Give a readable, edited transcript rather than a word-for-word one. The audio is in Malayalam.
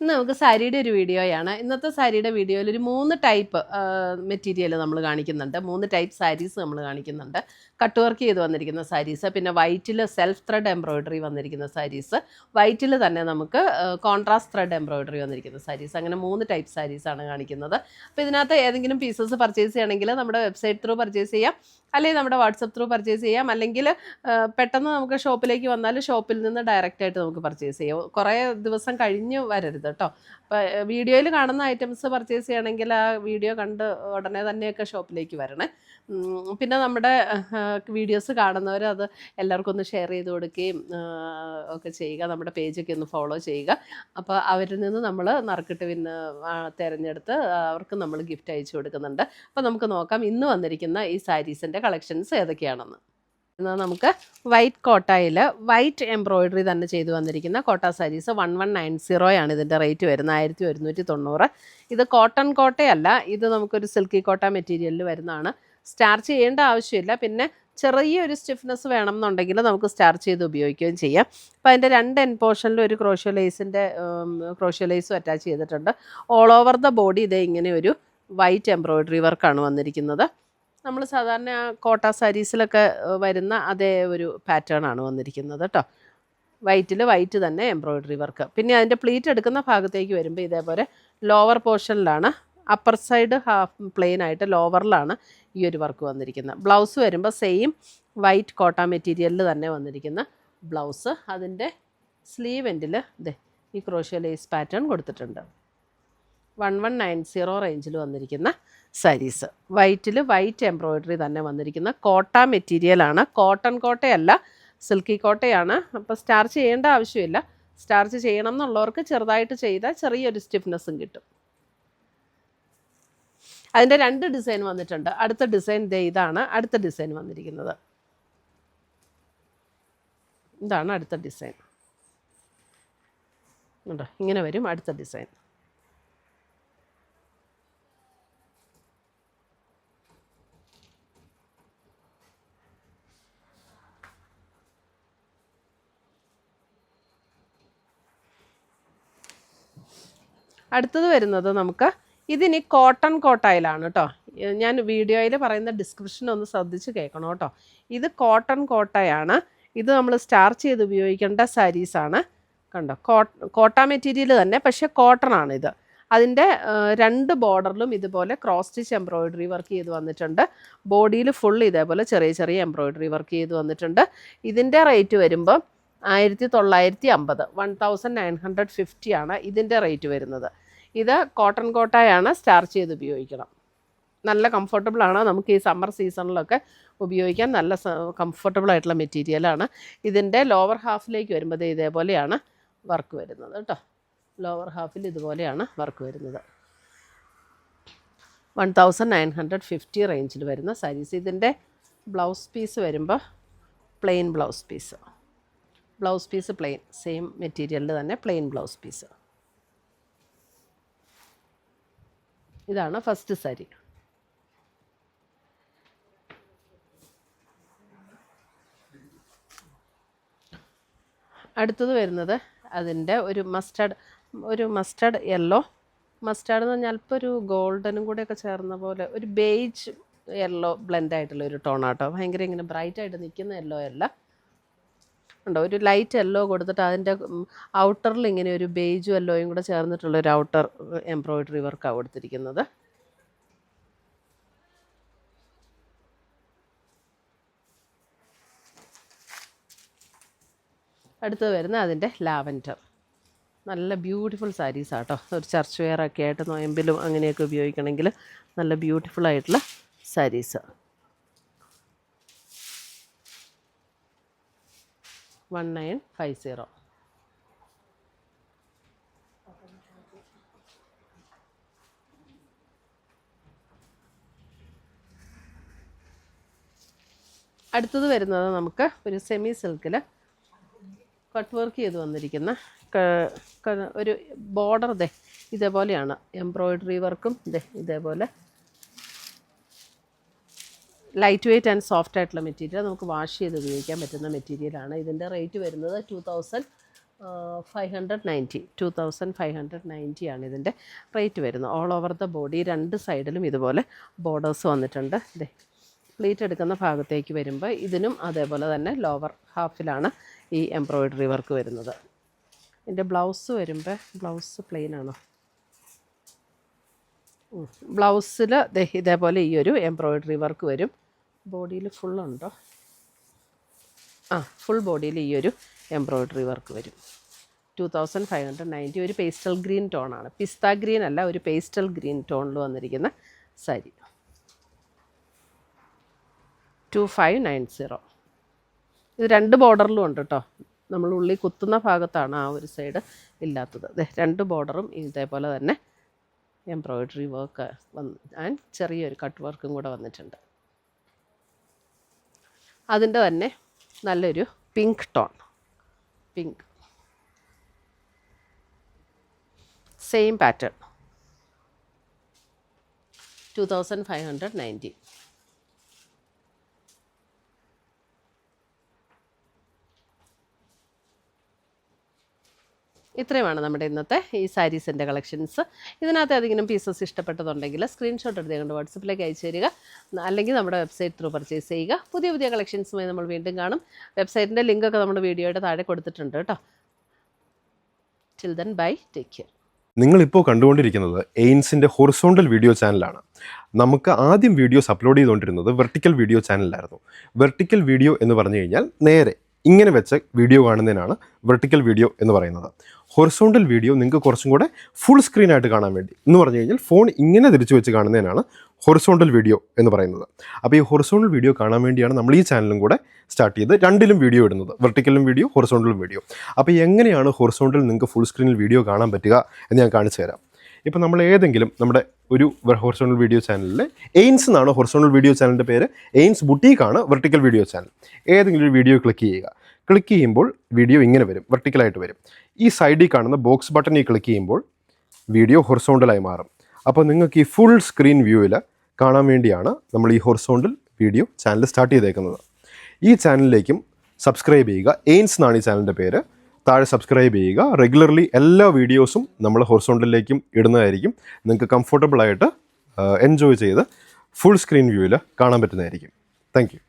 ഇന്ന് നമുക്ക് സാരിയുടെ ഒരു വീഡിയോയാണ്. ഇന്നത്തെ സാരിയുടെ വീഡിയോയിൽ ഒരു 3 ടൈപ്പ് മെറ്റീരിയൽ നമ്മൾ കാണിക്കുന്നുണ്ട്. 3 ടൈപ്പ് സാരീസ് നമ്മൾ കാണിക്കുന്നുണ്ട്. കട്ട് വർക്ക് ചെയ്ത് വന്നിരിക്കുന്ന സാരീസ്, പിന്നെ വൈറ്റിൽ സെൽഫ് ത്രെഡ് എംബ്രോയിഡറി വന്നിരിക്കുന്ന സാരീസ്, വൈറ്റിൽ തന്നെ നമുക്ക് കോൺട്രാസ്റ്റ് ത്രെഡ് എംബ്രോയിഡറി വന്നിരിക്കുന്ന സാരീസ്, അങ്ങനെ 3 ടൈപ്പ് സാരീസാണ് കാണിക്കുന്നത്. അപ്പോൾ ഇതിനകത്ത് ഏതെങ്കിലും പീസസ് പർച്ചേസ് ചെയ്യണമെങ്കിൽ നമ്മുടെ വെബ്സൈറ്റ് ത്രൂ പർച്ചേസ് ചെയ്യാം, അല്ലെങ്കിൽ നമ്മുടെ വാട്സപ്പ് ത്രൂ പർച്ചേസ് ചെയ്യാം, അല്ലെങ്കിൽ പെട്ടെന്ന് നമുക്ക് ഷോപ്പിലേക്ക് വന്നാൽ ഷോപ്പിൽ നിന്ന് ഡയറക്റ്റായിട്ട് നമുക്ക് പർച്ചേസ് ചെയ്യാം. കുറേ ദിവസം കഴിഞ്ഞ് വരരുത് കേട്ടോ. അപ്പോൾ വീഡിയോയിൽ കാണുന്ന ഐറ്റംസ് പർച്ചേസ് ചെയ്യണമെങ്കിൽ ആ വീഡിയോ കണ്ട് ഉടനെ തന്നെയൊക്കെ ഷോപ്പിലേക്ക് വരണേ. പിന്നെ നമ്മുടെ വീഡിയോസ് കാണുന്നവർ അത് എല്ലാവർക്കും ഒന്ന് ഷെയർ ചെയ്ത് കൊടുക്കുകയും ഒക്കെ ചെയ്യുക. നമ്മുടെ പേജൊക്കെ ഒന്ന് ഫോളോ ചെയ്യുക. അപ്പോൾ അവരിൽ നിന്ന് നമ്മൾ നറുക്കിട്ട് പിന്നെ തിരഞ്ഞെടുത്ത് അവർക്ക് നമ്മൾ ഗിഫ്റ്റ് അയച്ചു കൊടുക്കുന്നുണ്ട്. അപ്പോൾ നമുക്ക് നോക്കാം ഇന്ന് വന്നിരിക്കുന്ന ഈ സാരീസിൻ്റെ കളക്ഷൻസ് ഏതൊക്കെയാണെന്ന്. നമുക്ക് വൈറ്റ് കോട്ടയിൽ വൈറ്റ് എംബ്രോയിഡറി തന്നെ ചെയ്തു വന്നിരിക്കുന്ന കോട്ട സാരീസ് 1190 ഇതിൻ്റെ റേറ്റ് വരുന്നത്, 1190. ഇത് കോട്ടൺ കോട്ടയല്ല, ഇത് നമുക്കൊരു സിൽക്കി കോട്ട മെറ്റീരിയലിൽ വരുന്നതാണ്. സ്റ്റാർച്ച് ചെയ്യേണ്ട ആവശ്യമില്ല. പിന്നെ ചെറിയൊരു സ്റ്റിഫ്നെസ് വേണം എന്നുണ്ടെങ്കിൽ നമുക്ക് സ്റ്റാർച്ച് ചെയ്ത് ഉപയോഗിക്കുകയും ചെയ്യാം. അപ്പോൾ അതിൻ്റെ 2 എൻഡ് പോർഷനിൽ ഒരു ക്രോഷ്യോ ലേസും അറ്റാച്ച് ചെയ്തിട്ടുണ്ട്. ഓൾ ഓവർ ദ ബോഡി ഇതേ ഇങ്ങനെ ഒരു വൈറ്റ് എംബ്രോയിഡറി വർക്കാണ് വന്നിരിക്കുന്നത്. നമ്മൾ സാധാരണ കോട്ട സാരീസിലൊക്കെ വരുന്ന അതേ ഒരു പാറ്റേൺ ആണ് വന്നിരിക്കുന്നത് കേട്ടോ. വൈറ്റ് തന്നെ എംബ്രോയിഡറി വർക്ക്. പിന്നെ അതിൻ്റെ പ്ലീറ്റ് എടുക്കുന്ന ഭാഗത്തേക്ക് വരുമ്പോൾ ഇതേപോലെ ലോവർ പോർഷനിലാണ്, അപ്പർ സൈഡ് ഹാഫ് പ്ലെയിൻ ആയിട്ട് ലോവറിലാണ് ഈ ഒരു വർക്ക് വന്നിരിക്കുന്നത്. ബ്ലൗസ് വരുമ്പോൾ സെയിം വൈറ്റ് കോട്ട മെറ്റീരിയലിൽ തന്നെ വന്നിരിക്കുന്ന ബ്ലൗസ്. അതിൻ്റെ സ്ലീവ് എൻഡിൽ ഈ ക്രോഷ്യോ ലേസ് പാറ്റേൺ കൊടുത്തിട്ടുണ്ട്. 1190 റേഞ്ചിൽ വന്നിരിക്കുന്ന സാരീസ്. വൈറ്റിൽ വൈറ്റ് എംബ്രോയിഡറി തന്നെ വന്നിരിക്കുന്ന കോട്ട മെറ്റീരിയലാണ്. കോട്ടൺ കോട്ടയല്ല, സിൽക്കി കോട്ടയാണ്. അപ്പോൾ സ്റ്റാർച്ച് ചെയ്യേണ്ട ആവശ്യമില്ല. സ്റ്റാർച്ച് ചെയ്യണം എന്നുള്ളവർക്ക് ചെറുതായിട്ട് ചെയ്താൽ ചെറിയൊരു സ്റ്റിഫ്നെസ്സും കിട്ടും. അതിൻ്റെ 2 ഡിസൈൻ വന്നിട്ടുണ്ട്. അടുത്ത ഡിസൈൻ ഇതാണ് അടുത്ത ഡിസൈൻ വന്നിരിക്കുന്നത്. ഇതാണ് അടുത്ത ഡിസൈൻ. ഉണ്ടോ, ഇങ്ങനെ വരും അടുത്ത ഡിസൈൻ. അടുത്തത് വരുന്നത് നമുക്ക് ഇതിനി കോട്ടൺ കോട്ടയിലാണ് കേട്ടോ. ഞാൻ വീഡിയോയിൽ പറയുന്ന ഡിസ്ക്രിപ്ഷൻ ഒന്ന് ശ്രദ്ധിച്ച് കേൾക്കണം കേട്ടോ. ഇത് കോട്ടൺ കോട്ടയാണ്. ഇത് നമ്മൾ സ്റ്റാർച്ച് ചെയ്ത് ഉപയോഗിക്കേണ്ട സാരീസാണ്. കണ്ടോ, കോട്ട മെറ്റീരിയൽ തന്നെ, പക്ഷേ കോട്ടൺ ആണിത്. അതിൻ്റെ 2 ബോർഡറിലും ഇതുപോലെ ക്രോസ് സ്റ്റിച്ച് എംബ്രോയിഡറി വർക്ക് ചെയ്ത് വന്നിട്ടുണ്ട്. ബോഡിയിൽ ഫുൾ ഇതേപോലെ ചെറിയ ചെറിയ എംബ്രോയിഡറി വർക്ക് ചെയ്ത് വന്നിട്ടുണ്ട്. ഇതിൻ്റെ റേറ്റ് വരുമ്പോൾ 1950, 1950 ആണ് ഇതിൻ്റെ റേറ്റ് വരുന്നത്. ഇത് കോട്ടൺ കോട്ടയാണ്, സ്റ്റാർച്ച് ചെയ്ത് ഉപയോഗിക്കണം. നല്ല കംഫർട്ടബിളാണ്. നമുക്ക് ഈ സമ്മർ സീസണിലൊക്കെ ഉപയോഗിക്കാൻ നല്ല കംഫർട്ടബിൾ ആയിട്ടുള്ള മെറ്റീരിയലാണ്. ഇതിൻ്റെ ലോവർ ഹാഫിലേക്ക് വരുമ്പോൾ ഇതേപോലെയാണ് വർക്ക് വരുന്നത് കേട്ടോ. ലോവർ ഹാഫിൽ ഇതുപോലെയാണ് വർക്ക് വരുന്നത്. 1950 റേഞ്ചിൽ വരുന്ന സാരീസ്. ഇതിൻ്റെ ബ്ലൗസ് പീസ് വരുമ്പോൾ plain blouse piece plain, same മെറ്റീരിയലിൽ തന്നെ പ്ലെയിൻ ബ്ലൗസ് പീസ്. ഇതാണ് ഫസ്റ്റ് സാരി. അടുത്തത് വരുന്നത് അതിൻ്റെ ഒരു മസ്റ്റർഡ് യെല്ലോ. മസ്റ്റാർഡ് എന്ന് പറഞ്ഞാൽ അല്പം ഒരു ഗോൾഡനും കൂടെയൊക്കെ ചേർന്ന പോലെ ഒരു ബേജ് യെല്ലോ ബ്ലെൻഡായിട്ടുള്ള ഒരു ടോണാട്ടോ. ഭയങ്കര ഇങ്ങനെ ബ്രൈറ്റായിട്ട് നിൽക്കുന്ന യെല്ലോ അല്ല. ഉണ്ടോ, ഒരു ലൈറ്റ് യെല്ലോ കൊടുത്തിട്ട് അതിൻ്റെ ഔട്ടറിൽ ഇങ്ങനെ ഒരു ബേജും യെല്ലോയും കൂടെ ചേർന്നിട്ടുള്ള ഒരു ഔട്ടർ എംബ്രോയിഡറി വർക്കാണ് കൊടുത്തിരിക്കുന്നത്. അടുത്തത് വരുന്ന അതിൻ്റെ ലാവൻഡർ. നല്ല ബ്യൂട്ടിഫുൾ സാരീസാട്ടോ. ഒരു ചർച്ച് വെയറൊക്കെ ആയിട്ട് നോയമ്പിലും അങ്ങനെയൊക്കെ ഉപയോഗിക്കണമെങ്കിൽ നല്ല ബ്യൂട്ടിഫുൾ ആയിട്ടുള്ള സാരീസ്. 1950. അടുത്തത് വരുന്നത് നമുക്ക് ഒരു സെമി സിൽക്കിൽ കട്ട് വർക്ക് ചെയ്ത് വന്നിരിക്കുന്ന ഒരു ബോർഡർ ഇതേപോലെയാണ്. എംബ്രോയിഡറി വർക്കും ഇതേപോലെ ലൈറ്റ് വെയ്റ്റ് ആൻഡ് സോഫ്റ്റ് ആയിട്ടുള്ള മെറ്റീരിയൽ. നമുക്ക് വാഷ് ചെയ്ത് ഉപയോഗിക്കാൻ പറ്റുന്ന മെറ്റീരിയലാണ്. ഇതിൻ്റെ റേറ്റ് വരുന്നത് 590 2590 ആണ് ഇതിൻ്റെ റേറ്റ് വരുന്നത്. ഓൾ ഓവർ ദ ബോഡി 2 സൈഡിലും ഇതുപോലെ ബോർഡേഴ്സ് വന്നിട്ടുണ്ട്. ഇതേ പ്ലീറ്റ് എടുക്കുന്ന ഭാഗത്തേക്ക് വരുമ്പോൾ ഇതിനും അതേപോലെ തന്നെ ലോവർ ഹാഫിലാണ് ഈ എംബ്രോയിഡറി വർക്ക് വരുന്നത്. ഇതിൻ്റെ ബ്ലൗസ് വരുമ്പോൾ ബ്ലൗസ് പ്ലെയിൻ ആണോ? ബ്ലൗസിൽ ഇതേപോലെ ഈ ഒരു എംബ്രോയിഡറി വർക്ക് വരും. ബോഡിയിൽ ഫുള്ളുണ്ടോ? ഫുൾ ബോഡിയിൽ ഈ ഒരു എംബ്രോയിഡറി വർക്ക് വരും. 2590. ഒരു പേസ്റ്റൽ ഗ്രീൻ ടോണാണ്, പിസ്ത ഗ്രീൻ അല്ല, ഒരു പേസ്റ്റൽ ഗ്രീൻ ടോണിൽ വന്നിരിക്കുന്ന സാരി. 2590. ഇത് 2 ബോർഡറിലും ഉണ്ട് കേട്ടോ. നമ്മൾ ഉള്ളിൽ കുത്തുന്ന ഭാഗത്താണ് ആ ഒരു സൈഡ് ഇല്ലാത്തത്. 2 ബോർഡറും ഇതേപോലെ തന്നെ എംബ്രോയിഡറി വർക്ക് ആൻഡ് ചെറിയൊരു കട്ട് വർക്കും കൂടെ വന്നിട്ടുണ്ട്. അതിൻ്റെ തന്നെ നല്ലൊരു pink tone, pink same pattern. 2590. ഇത്രയുമാണ് നമ്മുടെ ഇന്നത്തെ ഈ സാരീസിൻ്റെ കളക്ഷൻസ്. ഇതിനകത്ത് ഏതെങ്കിലും പീസസ് ഇഷ്ടപ്പെട്ടതുണ്ടെങ്കിൽ സ്ക്രീൻഷോട്ട് എടുത്ത് കൊണ്ട് വാട്സപ്പിലേക്ക് അയച്ചു തരിക, അല്ലെങ്കിൽ നമ്മുടെ വെബ്സൈറ്റ് ത്രൂ പർച്ചേസ് ചെയ്യുക. പുതിയ പുതിയ കളക്ഷൻസുമായി നമ്മൾ വീണ്ടും കാണും. വെബ്സൈറ്റിൻ്റെ ലിങ്കൊക്കെ നമ്മുടെ വീഡിയോയുടെ താഴെ കൊടുത്തിട്ടുണ്ട് കേട്ടോ. Till then bye, take care. നിങ്ങളിപ്പോൾ കണ്ടുകൊണ്ടിരിക്കുന്നത് എയിൻസിൻ്റെ ഹൊറിസോണ്ടൽ വീഡിയോ ചാനലാണ്. നമുക്ക് ആദ്യം വീഡിയോസ് അപ്ലോഡ് ചെയ്തുകൊണ്ടിരുന്നത് വെർട്ടിക്കൽ വീഡിയോ ചാനലിലായിരുന്നു. വെർട്ടിക്കൽ വീഡിയോ എന്ന് പറഞ്ഞു കഴിഞ്ഞാൽ നേരെ ഇങ്ങനെ വെച്ച് വീഡിയോ കാണുന്നതിനാണ് വെർട്ടിക്കൽ വീഡിയോ എന്ന് പറയുന്നത്. ഹൊറിസോണ്ടൽ വീഡിയോ നിങ്ങൾക്ക് കുറച്ചും കൂടെ ഫുൾ സ്ക്രീനായിട്ട് കാണാൻ വേണ്ടി എന്ന് പറഞ്ഞു കഴിഞ്ഞാൽ ഫോൺ ഇങ്ങനെ തിരിച്ചു വെച്ച് കാണുന്നതിനാണ് ഹൊറിസോണ്ടൽ വീഡിയോ എന്ന് പറയുന്നത്. അപ്പോൾ ഈ ഹൊറിസോണ്ടൽ വീഡിയോ കാണാൻ വേണ്ടിയാണ് നമ്മൾ ഈ ചാനലും കൂടെ സ്റ്റാർട്ട് ചെയ്ത് 2ലും വീഡിയോ ഇടുന്നത്, വെർട്ടിക്കലും വീഡിയോ ഹൊറിസോണ്ടലും വീഡിയോ. അപ്പോൾ എങ്ങനെയാണ് ഹൊറിസോണ്ടൽ നിങ്ങൾക്ക് ഫുൾ സ്ക്രീനിൽ വീഡിയോ കാണാൻ പറ്റുക എന്ന് ഞാൻ കാണിച്ചു തരാം. ഇപ്പോൾ നമ്മൾ ഏതെങ്കിലും നമ്മുടെ ഒരു ഹൊറിസോണ്ടൽ വീഡിയോ ചാനലിൽ എയിൻസ് എന്നാണ് ഹൊറിസോണ്ടൽ വീഡിയോ ചാനലിൻ്റെ പേര്, എയിൻസ് ബുട്ടീക്കാണ് വെർട്ടിക്കൽ വീഡിയോ ചാനൽ. ഏതെങ്കിലും ഒരു വീഡിയോ ക്ലിക്ക് ചെയ്യുക. ക്ലിക്ക് ചെയ്യുമ്പോൾ വീഡിയോ ഇങ്ങനെ വരും, വെർട്ടിക്കലായിട്ട് വരും. ഈ സൈഡിൽ കാണുന്ന ബോക്സ് ബട്ടണിൽ ക്ലിക്ക് ചെയ്യുമ്പോൾ വീഡിയോ ഹൊറിസോണ്ടലായി മാറും. അപ്പോൾ നിങ്ങൾക്ക് ഈ ഫുൾ സ്ക്രീൻ വ്യൂവിൽ കാണാൻ വേണ്ടിയാണ് നമ്മൾ ഈ ഹൊറിസോണ്ടൽ വീഡിയോ ചാനൽ സ്റ്റാർട്ട് ചെയ്തേക്കുന്നത്. ഈ ചാനലിലേക്കും സബ്സ്ക്രൈബ് ചെയ്യുക. എയിൻസ് എന്നാണ് ഈ ചാനലിൻ്റെ പേര്. താഴെ സബ്സ്ക്രൈബ് ചെയ്യുക. റെഗുലർലി എല്ലാ വീഡിയോസും നമ്മൾ ഹൊറിസോണ്ടലിലേക്കും ഇടുന്നതായിരിക്കും. നിങ്ങൾക്ക് കംഫർട്ടബിളായിട്ട് എൻജോയ് ചെയ്ത് ഫുൾ സ്ക്രീൻ വ്യൂവിൽ കാണാൻ പറ്റുന്നതായിരിക്കും. Thank you.